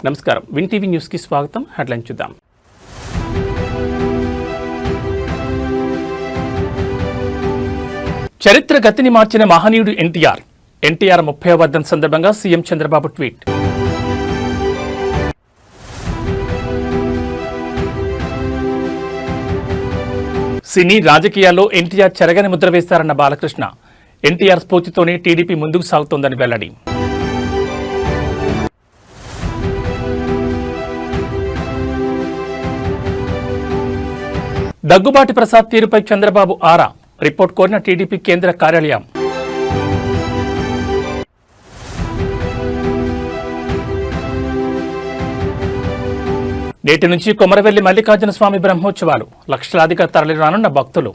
నమస్కారం. Win TV news కి స్వాగతం. హెడ్లైన్ చూద్దాం. చరిత్ర గతిని మార్చిన మహనీయుడు ఎన్టీఆర్. ఎన్టీఆర్ 30వ వర్ధంతి సందర్భంగా సీఎం చంద్రబాబు ట్వీట్. సినీ రాజకీయాల్లో ఎన్టీఆర్ చెరగని ముద్ర వేశారన్న బాలకృష్ణ. ఎన్టీఆర్ స్ఫూర్తితోనే టీడీపీ ముందుకు సాగుతోందని వెల్లడి. దగ్గుబాటి ప్రసాద్ తీరుపై చంద్రబాబు ఆరా. రిపోర్ట్ కోరిన టీడీపీ కేంద్ర కార్యాలయం. నేటి నుంచి కొమరవెల్లి మల్లికార్జున స్వామి బ్రహ్మోత్సవాలు. లక్షలాదిగా తరలిరానున్న భక్తులు.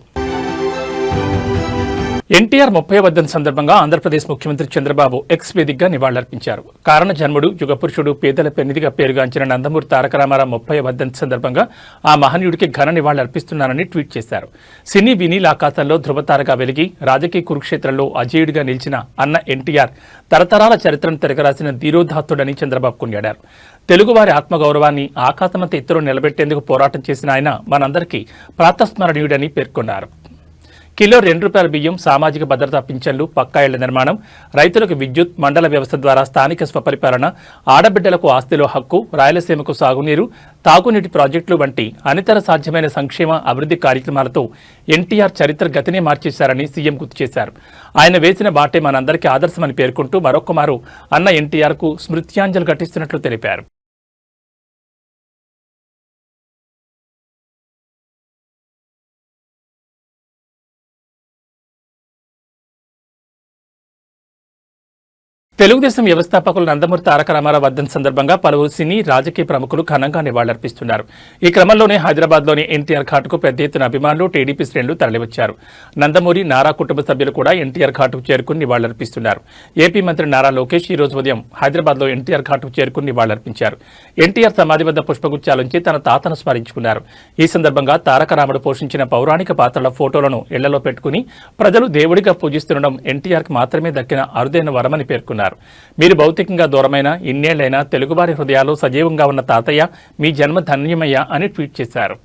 ఎన్టీఆర్ 30వ వర్ధంతి సందర్భంగా ఆంధ్రప్రదేశ్ ముఖ్యమంత్రి చంద్రబాబు ఎక్స్ వేదికగా నివాళులర్పించారు. కారణ జన్ముడు, యుగపురుషుడు, పేదల పెన్నిధిగా పేరుగాంచిన నందమూరి తారక రామారావు 30వ వర్ధంతి సందర్భంగా ఆ మహనీయుడికి ఘన నివాళులర్పిస్తున్నానని ట్వీట్ చేశారు. సినీ వినీల్ ఆకాశంలో ధృవతారగా వెలిగి రాజకీయ కురుక్షేత్రంలో అజేయుడిగా నిలిచిన అన్న ఎన్టీఆర్ తరతరాల చరిత్రను తిరగరాసిన ధీరోదాత్తుడని చంద్రబాబు కొనియాడారు. తెలుగువారి ఆత్మగౌరవాన్ని ఆకాశమంత ఎత్తులో నిలబెట్టేందుకు పోరాటం చేసిన ఆయన మనందరికీ ప్రాతస్మరణీయుడని పేర్కొన్నారు. కిలో ₹2 బియ్యం, సామాజిక భద్రతా పింఛన్లు, పక్కా ఇళ్ల నిర్మాణం, రైతులకు విద్యుత్, మండల వ్యవస్థ ద్వారా స్థానిక స్వపరిపాలన, ఆడబిడ్డలకు ఆస్తిలో హక్కు, రాయలసీమకు సాగునీరు, తాగునీటి ప్రాజెక్టులు వంటి అనితర సాధ్యమైన సంక్షేమ అభివృద్ధి కార్యక్రమాలతో ఎన్టీఆర్ చరిత్ర గతినే మార్చేశారని సీఎం గుర్తు చేశారు. ఆయన వేసిన బాటే మనందరికీ ఆదర్శమని పేర్కొంటూ మరొక్కమారు అన్న ఎన్టీఆర్కు స్మృత్యాంజలి ఘటిస్తున్నట్లు తెలిపారు. తెలుగుదేశం వ్యవస్థాపకులు నందమూరి తారక రామారావు వర్ధంతి సందర్భంగా పలువురు సినీ రాజకీయ ప్రముఖులు ఘనంగా నివాళులర్పిస్తున్నారు. ఈ క్రమంలోనే హైదరాబాద్లోని ఎన్టీఆర్ ఘాటుకు పెద్ద ఎత్తున అభిమానులు, టీడీపీ శ్రేణులు తరలివచ్చారు. నందమూరి, నారా కుటుంబ సభ్యులు కూడా ఎన్టీఆర్ ఘాటుకు చేరుకుని నివాళులర్పిస్తున్నారు. ఏపీ మంత్రి నారా లోకేష్ ఈ రోజు ఉదయం హైదరాబాద్లో ఎన్టీఆర్ ఘాటుకు చేరుకుని నివాళులర్పించారు. ఎన్టీఆర్ సమాధి వద్ద పుష్పగుచ్చాలుంచి తన తాతను స్మరించుకున్నారు. ఈ సందర్భంగా తారక రాముడు పోషించిన పౌరాణిక పాత్రల ఫోటోలను ఇళ్లలో పెట్టుకుని ప్రజలు దేవుడిగా పూజిస్తుండడం ఎన్టీఆర్కి మాత్రమే దక్కిన అరుదైన వరమని పేర్కొన్నారు. మీరు భౌతికంగా దూరమైన ఇన్నేళ్లైనా తెలుగువారి హృదయాల్లో సజీవంగా ఉన్న తాతయ్య, మీ జన్మ ధన్యమయ్య అని ట్వీట్ చేశారు.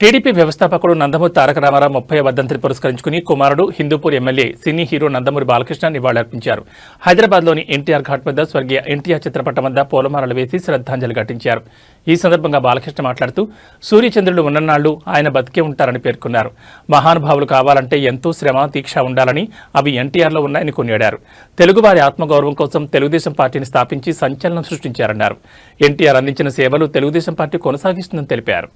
టీడీపీ వ్యవస్థాపకుడు నందమూరి తారక రామారావు 30వ వర్ధంతిని పురస్కరించుకుని కుమారుడు, Hindupur MLA, cine hero Nandamuri Balakrishna నివాళులర్పించారు. హైదరాబాద్లోని ఎన్టీఆర్ ఘాట్ వద్ద స్వర్గీయ ఎన్టీఆర్ చిత్రపటం వద్ద పూలమాలలు వేసి శ్రద్ధాంజలి ఘటించారు. ఈ సందర్భంగా బాలకృష్ణ మాట్లాడుతూ సూర్యచంద్రులు ఉన్ననాళ్లు ఆయన బతికే ఉంటారని పేర్కొన్నారు. మహానుభావులు కావాలంటే ఎంతో శ్రమ, దీక్ష ఉండాలని అవి ఎన్టీఆర్లో ఉన్నాయని కొనియాడారు. తెలుగువారి ఆత్మగౌరవం కోసం తెలుగుదేశం పార్టీని స్థాపించి సంచలనం సృష్టించారన్నారు. ఎన్టీఆర్ అందించిన సేవలు తెలుగుదేశం పార్టీ కొనసాగిస్తుందని తెలిపారు.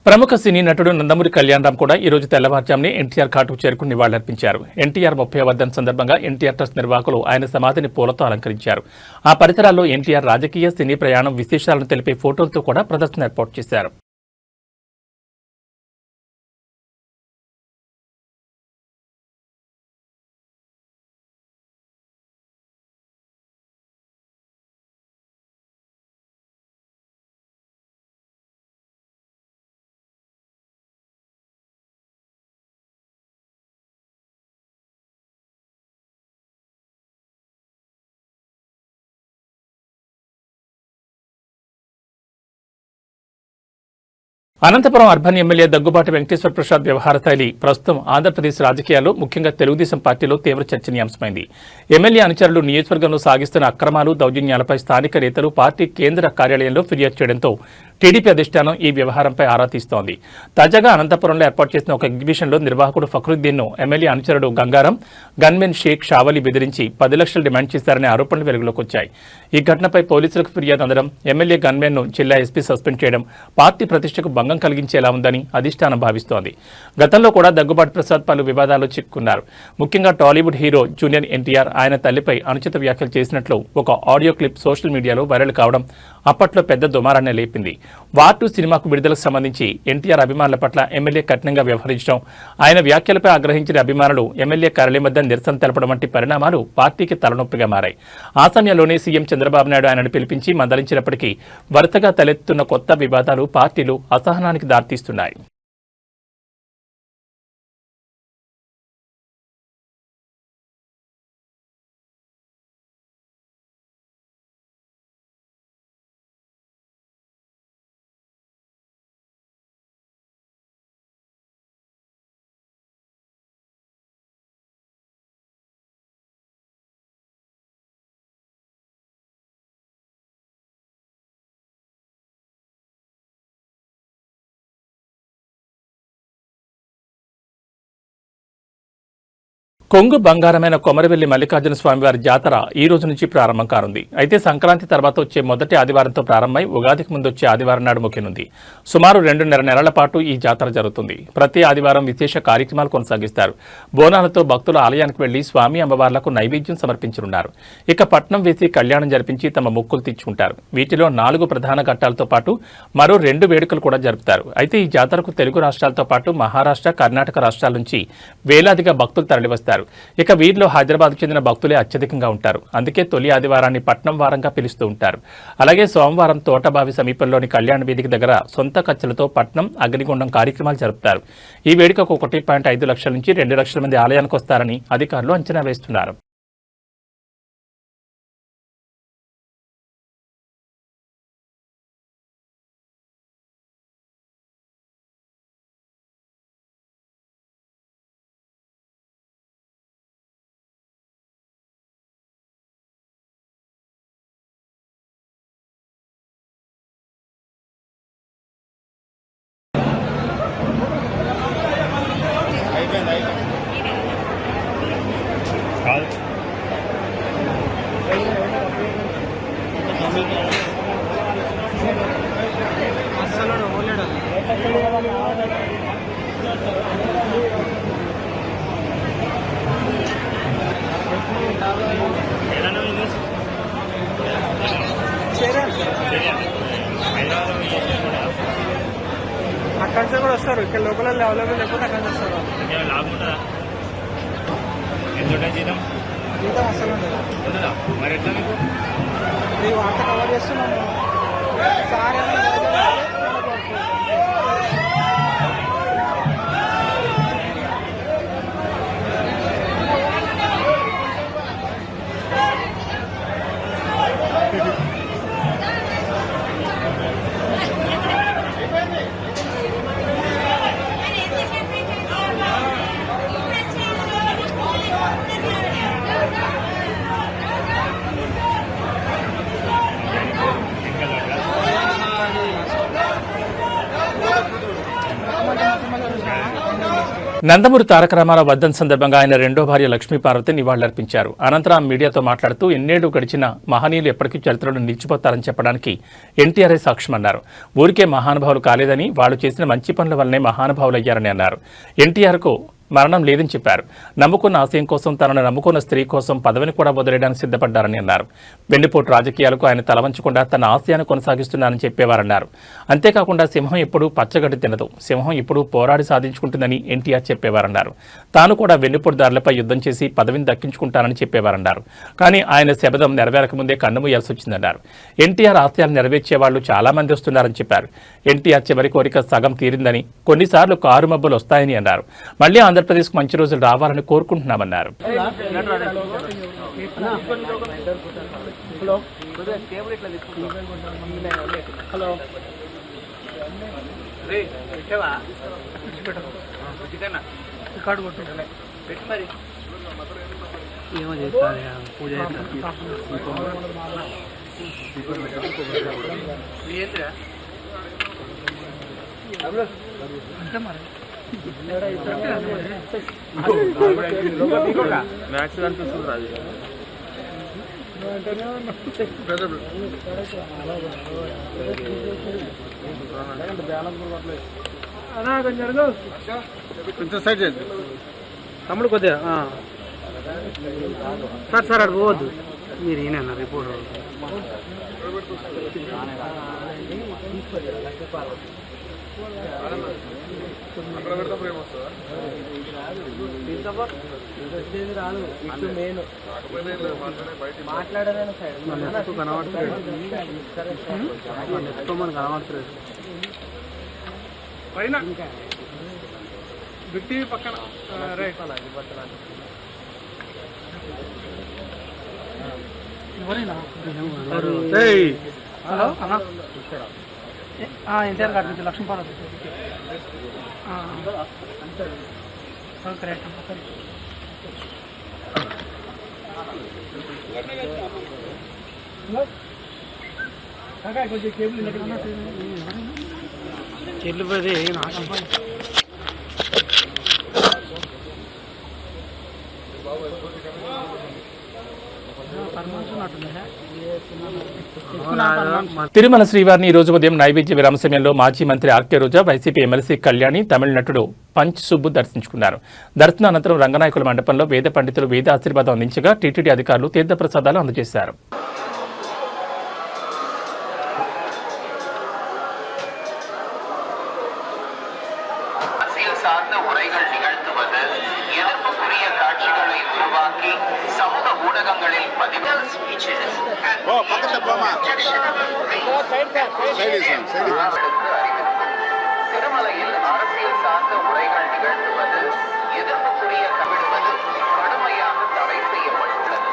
ప్రముఖ సినీ నటుడు నందమూరి కళ్యాణరామ్ కూడా ఈ రోజు తెల్లవారుజామునే ఎన్టీఆర్ ఘాటుకు చేరుకుని నివాళులర్పించారు. ఎన్టీఆర్ 30వ వర్ధంతి సందర్భంగా ఎన్టీఆర్ ట్రస్ట్ నిర్వాహకులు ఆయన సమాధిని పూలతో అలంకరించారు. ఆ పరిసరాల్లో ఎన్టీఆర్ రాజకీయ సినీ ప్రయాణం విశేషాలను తెలిపే ఫోటోలతో కూడా ప్రదర్శన ఏర్పాటు చేశారు. అనంతపురం అర్బన్ ఎమ్మెల్యే దగ్గుబాటి వెంకటేశ్వర ప్రసాద్ వ్యవహార శైలి ప్రస్తుతం ఆంధ్రప్రదేశ్ రాజకీయాల్లో ముఖ్యంగా తెలుగుదేశం పార్టీలో తీవ్ర చర్చనీయాంశమైంది. ఎమ్మెల్యే అనుచరులు నియోజకవర్గంలో సాగిస్తున్న అక్రమాలు, దౌర్జన్యాలపై స్థానిక నేతలు పార్టీ కేంద్ర కార్యాలయంలో ఫిర్యాదు చేయడంతో టీడీపీ అధిష్టానం ఈ వ్యవహారంపై ఆరా తీస్తోంది. తాజాగా అనంతపురంలో ఏర్పాటు చేసిన ఒక ఎగ్జిబిషన్లో నిర్వాహకుడు ఫక్రుద్దీన్ను ఎమ్మెల్యే అనుచరుడు గంగారం, గన్మెన్ షేక్ షావలి బెదిరించి 10 లక్షలు డిమాండ్ చేశారనే ఆరోపణలు వెలుగులోకి వచ్చాయి. ఈ ఘటనపై పోలీసులకు ఫిర్యాదు అందడం, ఎమ్మెల్యే గన్మెన్ను జిల్లా ఎస్పీ సస్పెండ్ చేయడం పార్టీ ప్రతిష్టకు భంగం కలిగించేలా ఉందని అధిష్టానం భావిస్తోంది. గతంలో కూడా దగ్గుబాటి ప్రసాద్ పలు వివాదాల్లో చిక్కుకున్నారు. ముఖ్యంగా టాలీవుడ్ హీరో జూనియర్ ఎన్టీఆర్ ఆయన తల్లిపై అనుచిత వ్యాఖ్యలు చేసినట్లు ఒక ఆడియో క్లిప్ సోషల్ మీడియాలో వైరల్ కావడం అప్పట్లో పెద్ద దుమారాన్ని లేపింది. వార్ 2 సినిమాకు విడుదలకు సంబంధించి ఎన్టీఆర్ అభిమానుల పట్ల ఎమ్మెల్యే కఠినంగా వ్యవహరించడం, ఆయన వ్యాఖ్యలపై ఆగ్రహించిన అభిమానులు ఎమ్మెల్యే కార్యాలయం వద్ద నిరసన తెలపడం వంటి పరిణామాలు పార్టీకి తలనొప్పిగా మారాయి. ఆ సమయంలోనే సీఎం చంద్రబాబు నాయుడు ఆయనను పిలిపించి మందలించినప్పటికీ వరుసగా తలెత్తుతున్న కొత్త వివాదాలు పార్టీలు అసహనానికి దారితీస్తున్నాయి. కొంగు బంగారమైన కొమరవెల్లి మల్లికార్జున స్వామివారి జాతర ఈ రోజు నుంచి ప్రారంభం కానుంది. అయితే సంక్రాంతి తర్వాత వచ్చే మొదటి ఆదివారంతో ప్రారంభమై ఉగాదికి ముందు వచ్చే ఆదివారం నాడు ముగియనుంది. సుమారు 2.5 నెలల పాటు ఈ జాతర జరుగుతుంది. ప్రతి ఆదివారం విశేష కార్యక్రమాలు కొనసాగిస్తారు. బోనాలతో భక్తులు ఆలయానికి వెళ్లి స్వామి అమ్మవార్లకు నైవేద్యం సమర్పించనున్నారు. ఇక పట్నం వేసి కళ్యాణం జరిపించి తమ మొక్కులు తీర్చుకుంటారు. వీటిలో 4 ప్రధాన ఘట్టాలతో పాటు మరో 2 వేడుకలు కూడా జరుపుతారు. అయితే ఈ జాతరకు తెలుగు రాష్ట్రాలతో పాటు మహారాష్ట్ర, కర్ణాటక రాష్ట్రాల నుంచి వేలాదిగా భక్తులు తరలివస్తారు. ఇక వీరిలో హైదరాబాద్ చెందిన భక్తులే అత్యధికంగా ఉంటారు. అందుకే తొలి ఆదివారాన్ని పట్నం వారంగా పిలుస్తూ ఉంటారు. అలాగే సోమవారం తోటబావి సమీపంలోని కళ్యాణ వేదిక దగ్గర సొంత ఖర్చులతో పట్నం అగ్నిగుండం కార్యక్రమాలు జరుపుతారు. ఈ వేడుకకు 1.5 లక్షల నుంచి 2 లక్షల మంది ఆలయానికి వస్తారని అధికారులు అంచనా వేస్తున్నారు. అక్కడి నుంచి కూడా వస్తారు. ఇక్కడ లోకల్ అవైలబుల్ లేకపోతే అక్కడి నుంచి వస్తారు. జీతం అసలు ఉండదు. మరి ఎట్లా మీకు వార్త కవర్ చేస్తున్నాము సార్. నందమూరి తారక రామారావు వర్ధంతి సందర్భంగా ఆయన రెండో భార్య లక్ష్మీపార్వతి నివాళులర్పించారు. అనంతరం మీడియాతో మాట్లాడుతూ ఎన్నేళ్లు గడిచిన మహనీయులు ఎప్పటికీ చరిత్రలో నిలిచిపోతారని చెప్పడానికి ఎన్టీఆర్ఏ సాక్ష్యమన్నారు. ఊరికే మహానుభావులు కాలేదని వాళ్ళు చేసిన మంచి పనుల వల్లనే మహానుభావులయ్యారని అన్నారు. ఎన్టీఆర్కు మరణం లేదని చెప్పారు. నమ్ముకున్న ఆశయం కోసం తనను నమ్ముకున్న స్త్రీ కోసం పదవిని కూడా వదిలేయడానికి సిద్ధపడ్డారని అన్నారు. వెన్నుపోటు రాజకీయాలకు ఆయన తలవంచకుండా తన ఆశయాన్ని కొనసాగిస్తున్నారని చెప్పేవారన్నారు. అంతేకాకుండా సింహం ఎప్పుడూ పచ్చగడ్డి తినదు, సింహం ఎప్పుడూ పోరాడి సాధించుకుంటుందని ఎన్టీఆర్ చెప్పేవారన్నారు. తాను కూడా వెన్నుపోటుదారులపై యుద్ధం చేసి పదవిని దక్కించుకుంటానని చెప్పేవారన్నారు. కానీ ఆయన శబదం నెరవేరకముందే కన్నుమూయాల్సి వచ్చిందన్నారు. ఎన్టీఆర్ ఆశయాలు నెరవేర్చే వాళ్ళు చాలా మంది వస్తున్నారని చెప్పారు. ఎన్టీఆర్ చివరి కోరిక సగం తీరిందని, కొన్నిసార్లు కారు మబ్బులు వస్తాయని అన్నారు. మళ్లీ ఆంధ్రప్రదేశ్కు మంచి రోజులు రావాలని కోరుకుంటున్నామన్నారు. మ్యాక్స్ కనిపిస్తుంది రాజు. కొంచెం సైడ్ చేయండి తమ్ముడు కొద్దిగా. సార్ అక్కడ పోవద్దు, మీరు ఈయన రిపోర్ట్. మాట్లాడలేను కనబడుతుంది, కనబడుతుంది పైన బిట్టి పక్కన. హలో అన్నా, ఎన్టీఆర్ గారి నుంచి లక్ష్మీపార్వతి. కరెక్ట్. కొంచెం కేబుల్ చెల్లు పోయి తిరుమల శ్రీవారిని ఈ రోజు ఉదయం నైవేద్య విరామ సమయంలో మాజీ మంత్రి ఆర్కే రోజా, వైసీపీ ఎమ్మెల్సీ కళ్యాణి, తమిళ నటుడు పంచ్ సుబ్బు దర్శించుకున్నారు. దర్శనానంతరం రంగనాయకుల మండపంలో వేద పండితులు వేద ఆశీర్వాదం అందించగా టీటీడీ అధికారులు తీర్థప్రసాదాలు అందజేశారు. திருமலையில் அரசியல் சார்ந்த உரைகள் நிகழ்த்துவது எதிர்ப்புக்குரிய கவிழ்வது கடுமையாக தடை செய்யப்பட்டுள்ளது.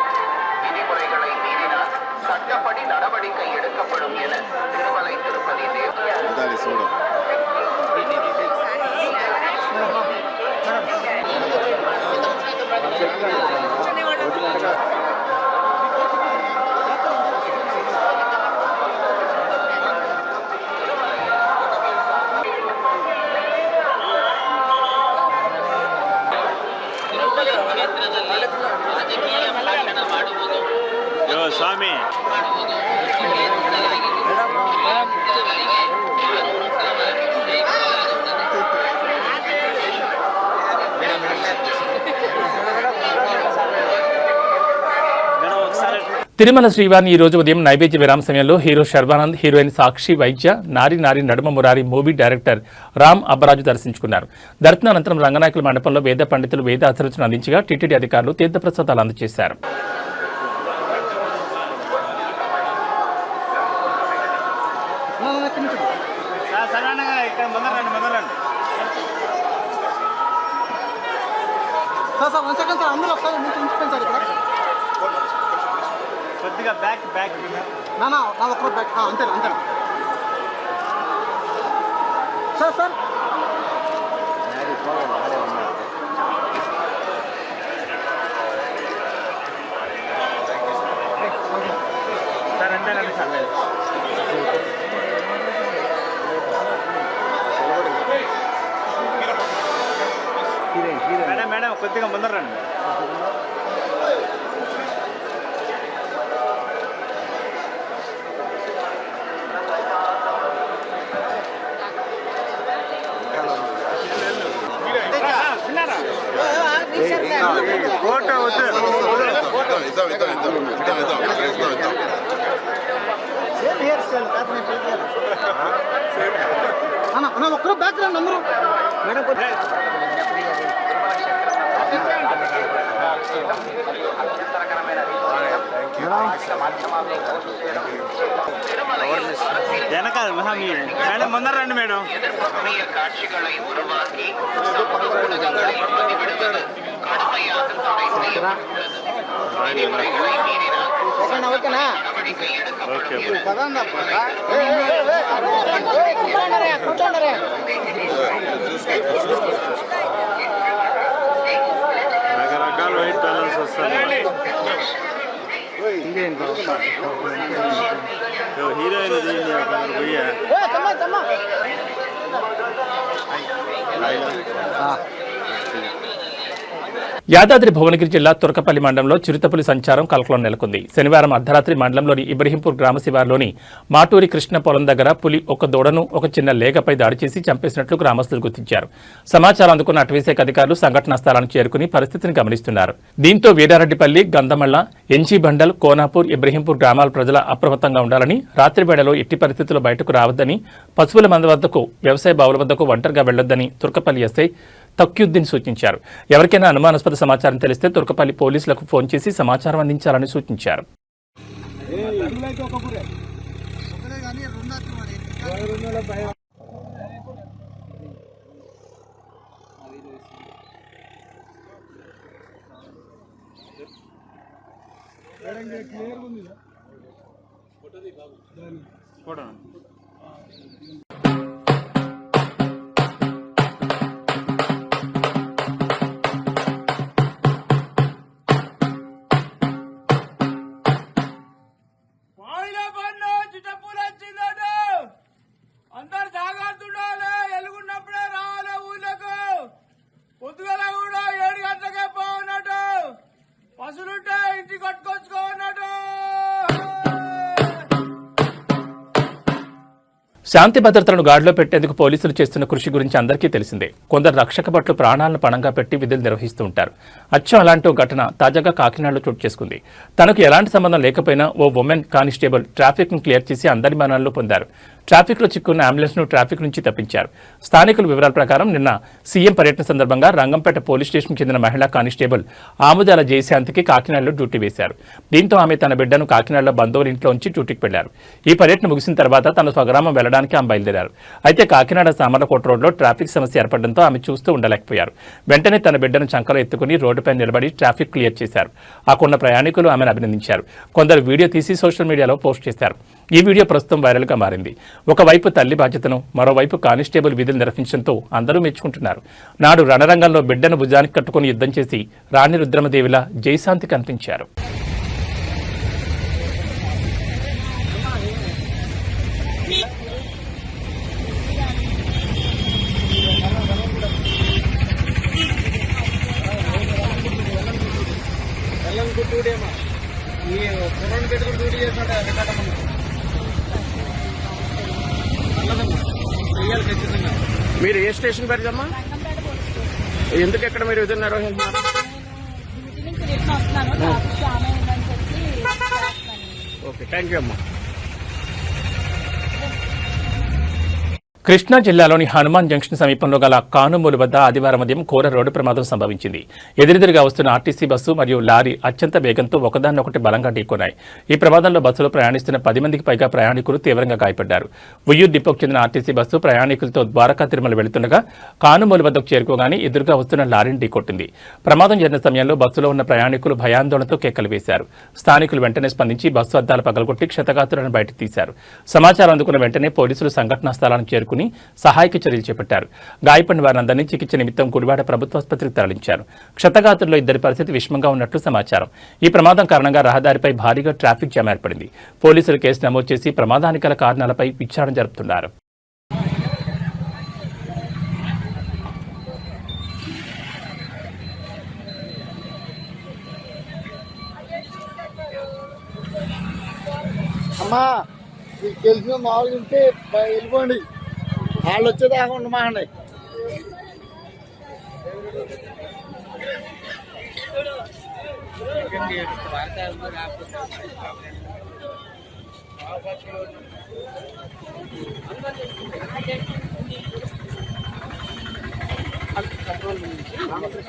விதிமுறைகளை மீறினால் சட்டப்படி நடவடிக்கை எடுக்கப்படும் என திருமலை திருப்பதி தேவ ಸ್ವಾಮಿ తిరుమల శ్రీవారిని ఈ రోజు ఉదయం నైవేద్య విరామ సమయంలో హీరో శర్వానంద్, హీరోయిన్ సాక్షి వైద్య, నారి నారి నడుమ మురారి మూవీ డైరెక్టర్ రామ్ అబ్బరాజు దర్శించుకున్నారు. దర్శనానంతరం రంగనాయకుల మండపంలో వేద పండితులు వేద ఆశీర్వచనం అందించగా టీటీడీ అధికారులు తీర్థప్రసాదాలు అందజేశారు. కొద్దిగా బ్యాక్ నా ఒక్క బ్యాక్ అంతేనా అంతేనా సార్ అంతేనండి సార్. కొద్దిగా ముందర రండి. ఫోటో వద్దు. ఒక్కరు బ్యాక్ రండి అందరూ మేడం. వెనకాల మేడం ముందర రండి మేడం. எதிர்ப்புக்குரிய காட்சிகளை உருவாக்கி சமூக ஊடகங்களில் பதிவிடுவது கடுமையாக தடை செய்யப்பட்டுள்ளது. விதிமுறைகளை மீறினால் நடவடிக்கை రకరకాల వైట్ బ్యాలెన్స్ వస్తాయి. హీరోయిన్ పోయా యాదాద్రి భువనగిరి జిల్లా తురకపల్లి మండలంలో చిరుతపులి సంచారం కలకలం నెలకొంది. శనివారం అర్ధరాత్రి మండలంలోని ఇబ్రహీంపూర్ గ్రామ శివారులోని మాటూరి కృష్ణ పొలం దగ్గర పులి ఒక దూడను ఒక చిన్న లేగపై దాడి చేసి చంపేసినట్లు గ్రామస్తులు గుర్తించారు. సమాచారం అందుకున్న అటవీశాఖ అధికారులు సంఘటనా స్థలానికి చేరుకుని పరిస్థితిని గమనిస్తున్నారు. దీంతో వీరారెడ్డిపల్లి, గంధమళ్ల, ఎన్జీ బండల్, కోనాపూర్, ఇబ్రహీంపూర్ గ్రామాల ప్రజలు అప్రమత్తంగా ఉండాలని, రాత్రి వేళలో ఎట్టి పరిస్థితుల్లో బయటకు రావద్దని, పశువుల మంద వద్దకు, వ్యవసాయ బావుల వద్దకు ఒంటరిగా వెళ్లొద్దని తురకపల్లి ఎస్ఐ తక్యుద్దీన్ సూచించారు. ఎవరికైనా అనుమానాస్పద సమాచారం తెలిస్తే తురకపల్లి పోలీసులకు ఫోన్ చేసి సమాచారం అందించాలని సూచించారు. అందరు జాగ్రత్త, ఎలుగున్నప్పుడే రావాలి ఊళ్ళకు. పొద్దుగల కూడా 7 గంటలకే పోనట్టు, పసులుంటే ఇంటికి కట్టుకొచ్చుకోనట్టు. శాంతి భద్రతలను గాడిలో పెట్టేందుకు పోలీసులు చేస్తున్న కృషి గురించి అందరికీ తెలిసిందే. కొందరు రక్షక భటులు ప్రాణాలను పణంగా పెట్టి విధులు నిర్వహిస్తూ ఉంటారు. అచ్చం అలాంటి ఘటన తాజాగా కాకినాడలో చోటు చేసుకుంది. తనకు ఎలాంటి సంబంధం లేకపోయినా ఓ ఉమెన్ కానిస్టేబుల్ ట్రాఫిక్ ను క్లియర్ చేసి అందరి మరణాలను పొందారు. ట్రాఫిక్ లో చిక్కున్న అంబులెన్స్ ను ట్రాఫిక్ నుంచి తప్పించారు. స్థానికుల వివరాల ప్రకారం నిన్న సీఎం పర్యటన సందర్భంగా రంగంపేట పోలీస్ స్టేషన్ చెందిన మహిళా కానిస్టేబుల్ ఆముదాల జయశాంతికి కాకినాడలో డ్యూటీ వేశారు. దీంతో ఆమె తన బిడ్డను కాకినాడలో బంధువుల ఇంట్లో ఉంచి డ్యూటీకి వెళ్లారు. ఈ పర్యటన ముగిసిన తర్వాత తన స్వగ్రామం వెళ్లడానికి ఆమె బయలుదేరారు. అయితే కాకినాడ సామర్లకోట రోడ్లో ట్రాఫిక్ సమస్య ఏర్పడడంతో ఆమె చూస్తూ ఉండలేకపోయారు. వెంటనే తన బిడ్డను చంకలో ఎత్తుకుని రోడ్డుపై నిలబడి ట్రాఫిక్ క్లియర్ చేశారు. అక్కడున్న ప్రయాణికులు ఆమెను అభినందించారు. కొందరు వీడియో తీసి సోషల్ మీడియాలో పోస్ట్ చేశారు. ఈ వీడియో ప్రస్తుతం వైరల్గా మారింది. ఒకవైపు తల్లి బాధ్యతను, మరోవైపు కానిస్టేబుల్ విధులు నిర్వహించడంతో అందరూ మెచ్చుకుంటున్నారు. నాడు రణరంగంలో బిడ్డను భుజానికి కట్టుకుని యుద్ధం చేసి రాణి రుద్రమదేవిలా జయశాంతి కనిపించారు. మీరు ఏ స్టేషన్ పెడతామా? ఎందుకు ఎక్కడ మీరు విధులు నిర్వహిస్తున్నారు? ఓకే, థ్యాంక్ యూ అమ్మా. కృష్ణా జిల్లాలోని హనుమాన్ జంక్షన్ సమీపంలో గల కానుమూలు వద్ద ఆదివారం ఉదయం ఘోర రోడ్డు ప్రమాదం సంభవించింది. ఎదురెదురుగా వస్తున్న ఆర్టీసీ బస్సు మరియు లారీ అత్యంత వేగంతో ఒకదాన్నొకటి బలంగా ఢీకొన్నాయి. ఈ ప్రమాదంలో బస్సులో ప్రయాణిస్తున్న 10 మందికి పైగా ప్రయాణికులు తీవ్రంగా గాయపడ్డారు. ఉయ్యూరు డిపోకు చెందిన ఆర్టీసీ బస్సు ప్రయాణికులతో ద్వారకా తిరుమల వెళుతుండగా కానుమూలు వద్దకు చేరుకోగానే ఎదురుగా వస్తున్న లారీని ఢీకొట్టింది. ప్రమాదం జరిగిన సమయంలో బస్సులో ఉన్న ప్రయాణికులు భయాందోళనతో కేకలు వేశారు. స్థానికులు వెంటనే స్పందించి బస్సు అద్దాలు పగలగొట్టి క్షతగాత్రులను బయటకు తీశారు. సమాచారం అందుకున్న వెంటనే పోలీసులు సంఘటనా స్థలానికి చేరుకుని సహాయక చర్యలు చేపట్టారు. గాయపడిన వారందరినీ చికిత్స నిమిత్తం గుడివాడ ప్రభుత్వాసుపత్రికి తరలించారు. క్షతగాత్రుల్లో 2 పరిస్థితి విషమంగా ఉన్నట్లు సమాచారం. ఈ ప్రమాదం కారణంగా రహదారిపై భారీగా ట్రాఫిక్ జామ్ ఏర్పడింది. పోలీసులు కేసు నమోదు చేసి ప్రమాదానికి గల కారణాలపై విచారణ జరుపుతున్నారు. అమ్మా మీకు తెలిసిన మామూలుగా ఉంటే వెళ్ళిపోండి, వాళ్ళు వచ్చేదాకా ఉండమాండి.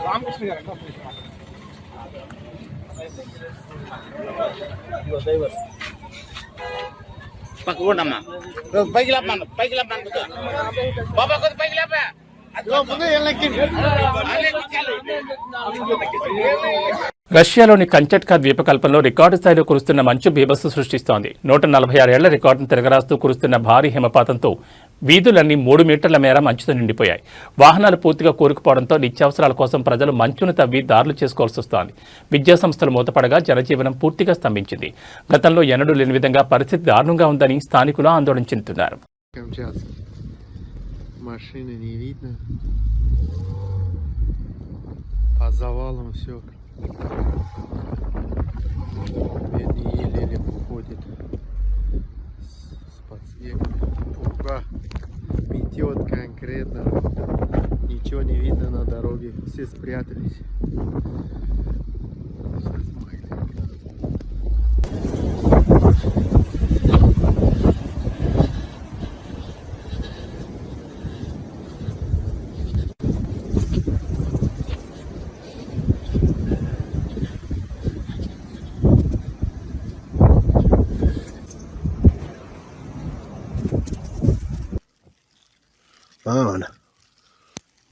రామకృష్ణ గారు పక్కకుండమ్మా పైకి లేపమ్మా, పైకి లేపమ్మా బాబా కొద్ది పైకి లేపా. రష్యాలోని కంచట్కా ద్వీపకల్పంలో రికార్డు స్థాయిలో కురుస్తున్న మంచు బీభత్సం సృష్టిస్తోంది. 146 ఏళ్ల రికార్డును తిరగరాస్తూ కురుస్తున్న భారీ హిమపాతంతో వీధులన్నీ 3 మీటర్ల మేర మంచుతో నిండిపోయాయి. వాహనాలు పూర్తిగా కూరుకుపోవడంతో నిత్యావసరాల కోసం ప్రజలు మంచును తవ్వి దారులు చేసుకోవాల్సి వస్తోంది. విద్యా సంస్థలు మూతపడగా జనజీవనం పూర్తిగా స్తంభించింది. గతంలో ఎన్నడూ లేని విధంగా పరిస్థితి దారుణంగా ఉందని స్థానికులు ఆందోళన చెందుతున్నారు. Машины не видно. По завалам все. Бедный еле-еле уходит с подснегом. Пурга метет конкретно. Ничего не видно на дороге. Все спрятались.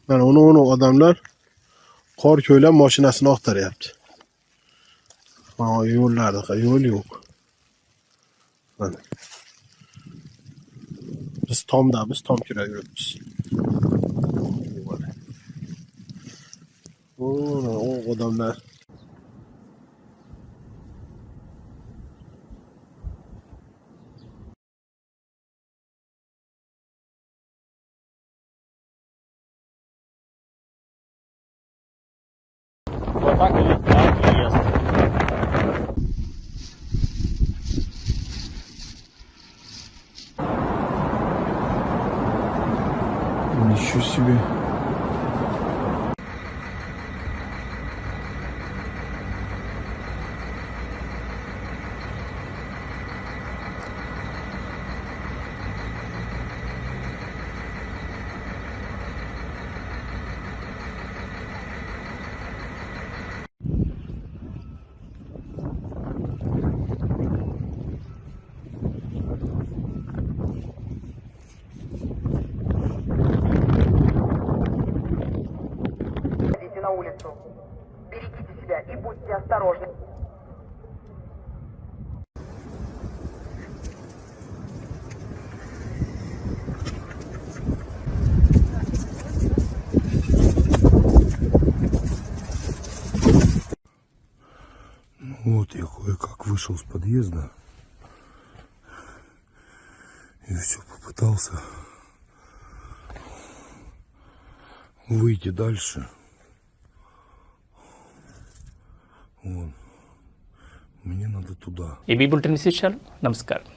Mana onu odamlar qor ko'ylab mashinasini oqtaryapti. Mana yo'llarda yo'l yo'q. Mana. Biz tom kiraveribmiz. O odamlar Ничего себе. На улицу. Берегите себя и будьте осторожны. Вот я кое-как вышел с подъезда и все попытался выйти дальше. Вон. Мне надо туда. ఈ బులెటిన్ విశేషాలు. నమస్కారం.